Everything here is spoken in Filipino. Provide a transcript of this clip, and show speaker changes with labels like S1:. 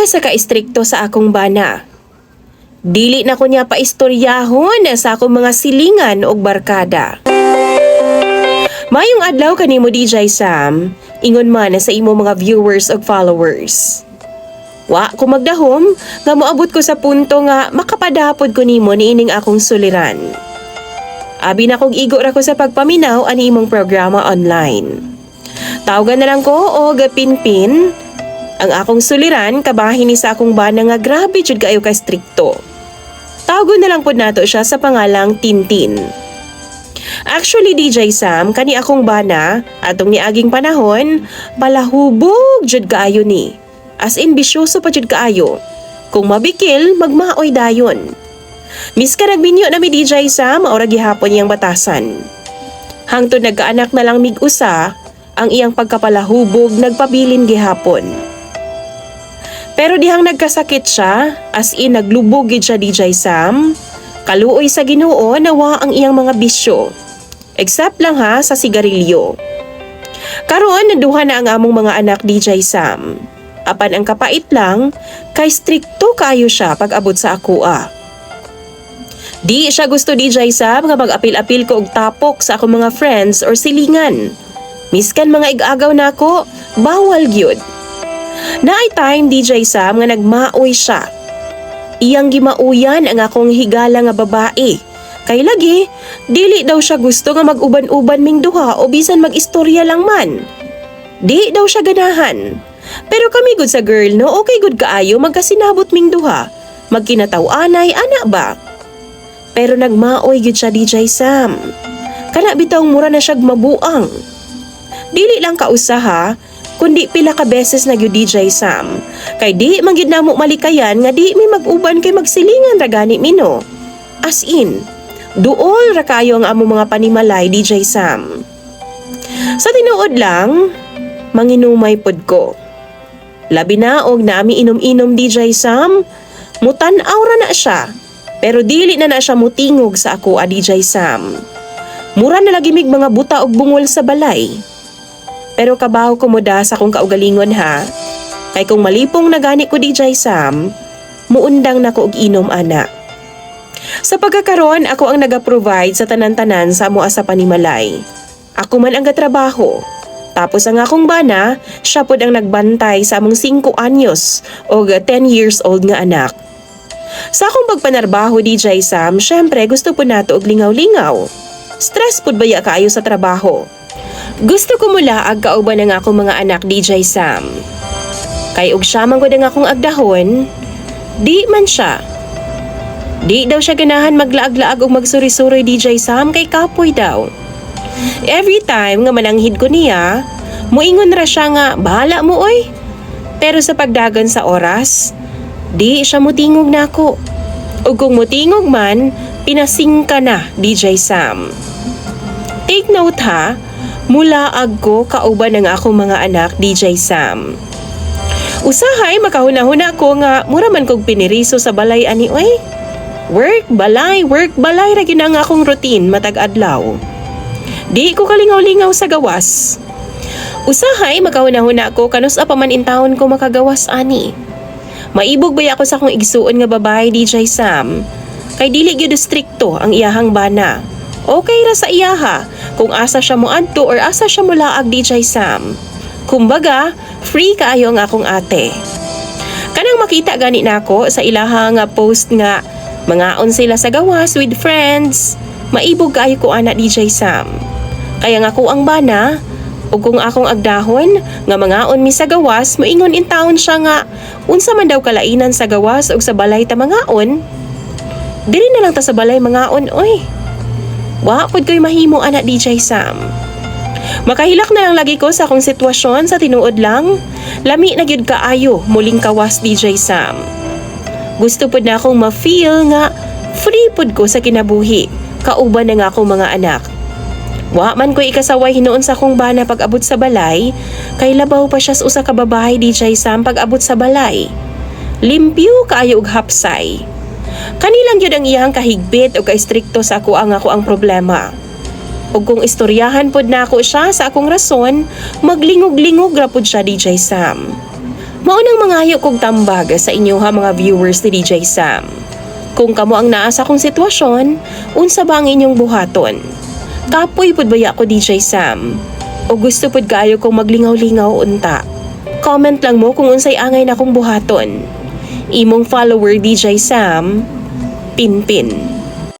S1: siya sa kaistrikto sa akong bana. Dili na ko niya paistoryahon sa akong mga silingan o barkada. Mayong adlaw kanimo DJ Sam, ingon man sa imo mga viewers o followers. Wa ko magdahom nga moabot ko sa punto nga makapadapod ko nimo niining akong suliran. Abi na kog igo ra ko sa pagpaminaw ani imong programa online. Tawagan na lang ko o gapinpin. Ang akong suliran kabahin ni sa akong bana nga grabe jud kaayo ka strikto. Tawagon na lang pod nato siya sa pangalang Tintin. Actually DJ Sam, kani akong bana atong niaging panahon palahubog jud kaayo ni. As in bisyoso pa jud kaayo. Kung mabikil, magmaoy dayon. Miska nagbinyo na mi DJ Sam, maura gihapon iyang batasan. Hangtod nagkaanak na lang mig-usa, ang iyang pagkapalahubog nagpabilin gihapon. Pero dihang nagkasakit siya, as in naglubog gid siya DJ Sam, kaluoy sa Ginoo nawa ang iyang mga bisyo. Except lang ha sa sigarilyo. Karon naduha na ang among mga anak DJ Sam. Apan ang kapait lang, kay strikto kaayo siya pag abot sa akua. Di siya gusto DJ Sam nga mag-apil-apil ko og tapok sa akong mga friends or silingan. Miskan mga ig-agaw nako, bawal gyud. Naay time DJ Sam nga nagmaoy siya. Iyang gimauyan ang akong higala nga babae. Kay lagi, dili daw siya gusto nga mag-uban-uban ming duha o bisan mag-istorya lang man. Di daw siya ganahan. Pero kami good sa girl no, okay good kaayo magkasinabot ming duha. Magkinataw-anay, ana ba? Pero nagmaoy gyud siya DJ Sam. Kana bitaw mura na siya mabuang. Dili lang kausaha, kundi pila ka beses na gyud DJ Sam. Kay di man gyud namo malikayan nga di mi mag-uban kay magsilingan ra gani mino. As in, duol ra kayo ang among mga panimalay DJ Sam. Sa tinuod lang, manginumay pod ko. Labi na og nami inom-inom DJ Sam, mutan-aw ra na siya. Pero dili na siya mutingog sa ako DJ Sam. Mura na lagi mig mga buta og bungol sa balay. Pero kabaw ko muda sa kong kaugalingon ha. Kay kung malipong nagani ko DJ Sam, muundang na ko og inom ana. Sa pagkakaron, ako ang naga-provide sa tanan-tanan sa amo sa panimalay. Ako man ang gatrabaho. Tapos ang akong bana, siya pod ang nagbantay sa among 5 anyos o 10 years old nga anak. Sa akong pagpanarbaho DJ Sam, syempre gusto po nato og lingaw-lingaw. Stress pod baya kaayo sa trabaho. Gusto ko mula ag kauban ng akong mga anak DJ Sam. Kay og siya man gud ang akong agdahon, di man siya. Di daw siya ganahan maglaag-laag o magsuri-suri DJ Sam kay kapoy daw. Every time nga mananghid ko niya, muingon ra siya nga bahala mo oy. Pero sa pagdagan sa oras, di siya mutingog na ako. O kung mutingog man, pinasingka na DJ Sam. Take note ha, mula ag ko kauban ng akong mga anak DJ Sam. Usahay makahuna-huna ko nga mura man kog piniriso sa balay ani oy. Work, balay ra gyud ang akong routine matag adlaw. Di ko kalingaw-lingaw sa gawas. Usahay makahuna-huna ko kanus pa man in taon ko makagawas ani. Maibog baya ako sa akong igsuon nga babae DJ Sam. Kay dili gyud strikto ang iyahang bana. Okay ra sa iyaha kung asa siya moadto or asa siya molaag DJ Sam. Kumbaga, free kaayo ang akong ate. Kanang makita gani nako sa ilaha nga post nga mangaon sila sa gawas with friends. Maibog kaayo ko ana DJ Sam. Kaya nga ko ang bana, o kung akong agdahon, nga mangaon mi sa gawas, moingon in town siya nga, unsa man daw kalainan sa gawas o sa balay ta mangaon, diri na lang ta sa balay mangaon, oy. Wapod ko'y mahimo ana DJ Sam. Makahilak na lang lagi ko sa akong sitwasyon sa tinuod lang, lami na gyud kaayo muling kawas DJ Sam. Gusto pod na akong ma-feel nga free pod ko sa kinabuhi, kauban na nga akong mga anak. Wa man ko ikasaway hinuon sa akong bana pag abot sa balay, kay labaw pa siya sa usa ka babae DJ Sam pag abot sa balay. Limpyo kaayo og hapsay. Kanilang gyud ang iyang kahigpit o kaistrikto sa ako ang problema. Ug kung istoryahan pod na ako siya sa akong rason, maglingog-lingog ra pod siya DJ Sam. Maunang mangayo kog tambag sa inyo ha mga viewers ni DJ Sam. Kung kamo ang naa sa akong sitwasyon, unsa ba ang inyong buhaton? Kapoy pud baya ko DJ Sam? O gusto pud kaayo kong maglingaw-lingaw unta? Comment lang mo kung unsay angay na kong buhaton. Imong follower DJ Sam, Pinpin.